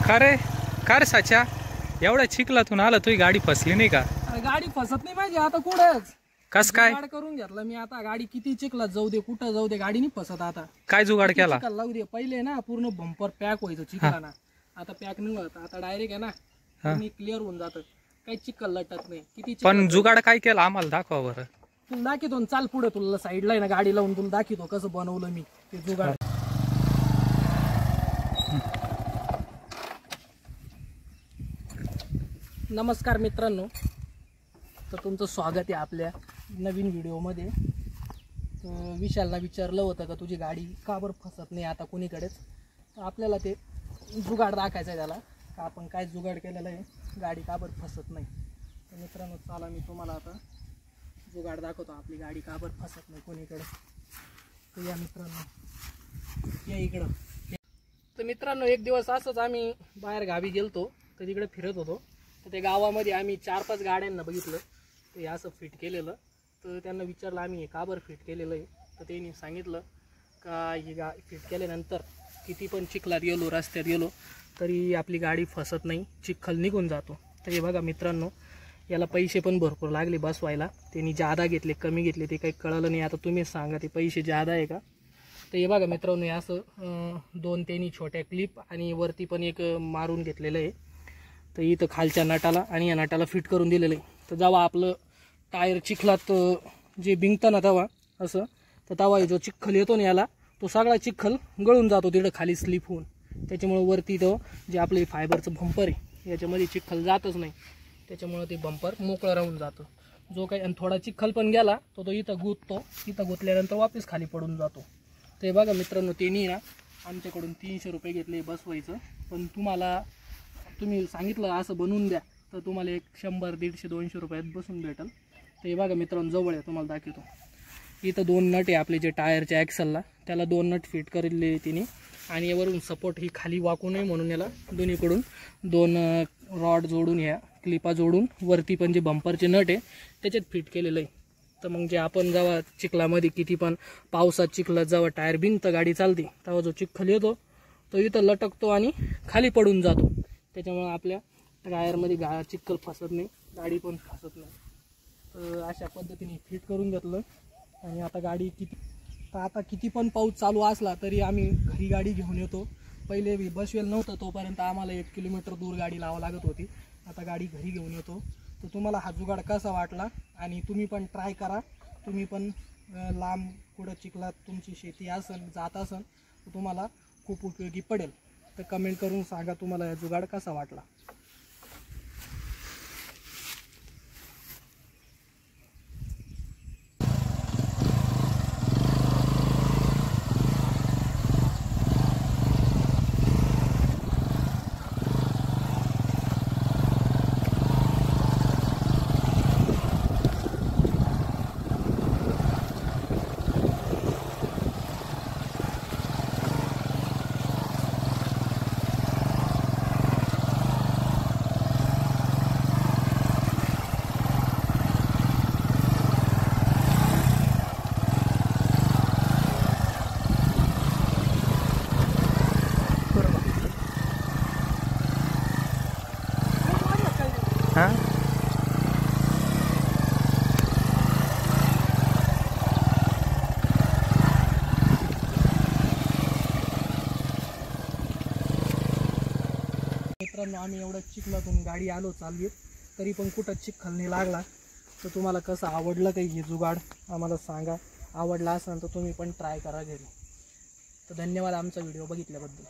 का रे साच्या एवढ्या चिखलातून आला तुझी गाडी फसली नाही का? गाडी फसत नाही माझी आता कुठेच. कस काय जुगाड करून घेतला मी आता. गाडी किती चिखलात जाऊ दे कुठं जाऊ दे गाडी नाही फसत आता. काय जुगाड केला? चिखल लावू दे. पहिले ना पूर्ण बंपर पॅक व्हायचं चिखलाना. आता पॅक नाही होत. आता डायरेक्ट आहे ना मी क्लिअर होऊन जातं. काही चिखल लटत नाही. किती पण जुगाड काय केला आम्हाला दाखवा बरं. तुला दाखवतो चाल पुढे. तुला साईडला आहे ना गाडी लावून तुला दाखवतो कसं बनवलं मी ते जुगाड. नमस्कार मित्रांनो, तर तुमचं स्वागत आहे आपल्या नवीन व्हिडिओमध्ये. तर विशालला विचारलं होतं का तुझी गाडी का बरं फसत नाही आता कोणीकडेच. तर आपल्याला ते जुगाड दाखायचं आहे त्याला का आपण काय जुगाड केलेलं आहे गाडी का बरं फसत नाही. तर मित्रांनो चला मी तुम्हाला आता जुगाड दाखवतो आपली गाडी का बरं फसत नाही कोणीकडे. तर या मित्रांनो या इकडं. तर मित्रांनो एक दिवस असंच आम्ही बाहेर गावी गेलतो तर तिकडे फिरत होतो. तर त्या गावामध्ये आम्ही 4-5 गाड्यांना बघितलं ते असं फिट केलेलं. तर त्यांना विचारलं आम्ही हे का बरं फिट केलेलं आहे. तर त्यांनी सांगितलं का ही फिट केल्यानंतर किती पण चिखलात गेलो रस्त्यात गेलो तरी आपली गाडी फसत नाही, चिखल निघून जातो. तर हे बघा मित्रांनो, याला पैसे पण भरपूर लागले बसवायला. त्यांनी जादा घेतले कमी घेतले ते काही कळलं नाही. आता तुम्हीच सांगा ते पैसे जादा आहे का. तर हे बघा मित्रांनो, हे असं 2 त्यांनी छोट्या क्लिप आणि वरती पण एक मारून घेतलेलं आहे. तर इथं खालच्या नटाला आणि या नटाला फिट करून दिलेलं आहे. तर जेव्हा आपलं टायर चिखलात जे बिंगतं ना तेव्हा असं, तर तेव्हा जो चिखल येतो ना याला तो सगळा चिखल गळून जातो तिकडं खाली स्लिप होऊन. त्याच्यामुळे वरती तो जे आपले फायबरचं बंपर आहे याच्यामध्ये चिखल जातच नाही. त्याच्यामुळे ते बंपर मोकळं राहून जातं. जो काही आणि थोडा चिखल पण गेला तो इथं गुंततो. इथं गुंतल्यानंतर वापस खाली पडून जातो. ते बघा मित्रांनो, त्यांनी ना आमच्याकडून 300 रुपये घेतले बसवायचं. पण तुम्ही सांगितलं असं बनवून द्या तर तुम्हाला एक 100, 150, 200 रुपयात बसून भेटेल. तर हे बघा मित्रांनो जवळ आहे तुम्हाला दाखवतो. इथं 2 नट आहे आपले जे टायरच्या ॲक्सलला, त्याला 2 नट फिट करेले तिने. आणि यावरून सपोर्ट ही खाली वाकू नये म्हणून याला दोन्हीकडून 2 रॉड जोडून ह्या क्लिपा जोडून वरती पण जे बंपरचे नट आहे त्याच्यात फिट केलेलं आहे. तर मग जे आपण जेव्हा चिखलामध्ये किती पण पावसात चिखलात जेव्हा टायर बिनतं गाडी चालते तेव्हा जो चिखल येतो तो इथं लटकतो आणि खाली पडून जातो. त्याच्यामुळे आपल्या टायरमध्ये चिखल फसत नाही, गाडी पण फसत नाही. तर अशा पद्धतीने फिट करून घेतलं. आणि आता गाडी किती पण पाऊस चालू असला तरी आम्ही घरी गाडी घेऊन येतो. पहिले बसवेल नव्हतं तोपर्यंत आम्हाला 1 किलोमीटर दूर गाडी लावावं लागत होती. आता गाडी घरी घेऊन येतो. तर तुम्हाला हा जुगाड कसा वाटला आणि तुम्ही पण ट्राय करा. तुम्ही पण लांब कुठं चिखलात तुमची शेती असेल जात असेल तर तुम्हाला खूप उपयोगी पडेल. तर कमेंट करून सांगा तुम्हाला हा जुगाड कसा वाटला. हां मित्रांनो, आम्ही एवढं चिखलातून गाडी चालली तरी पण कुठं चिखल नाही लागला. तर तुम्हाला कसं आवडलं काही हे जुगाड आम्हाला सांगा. आवडला असेल तर तुम्ही पण ट्राय करा घरी. तर धन्यवाद आमचा व्हिडिओ बघितल्याबद्दल.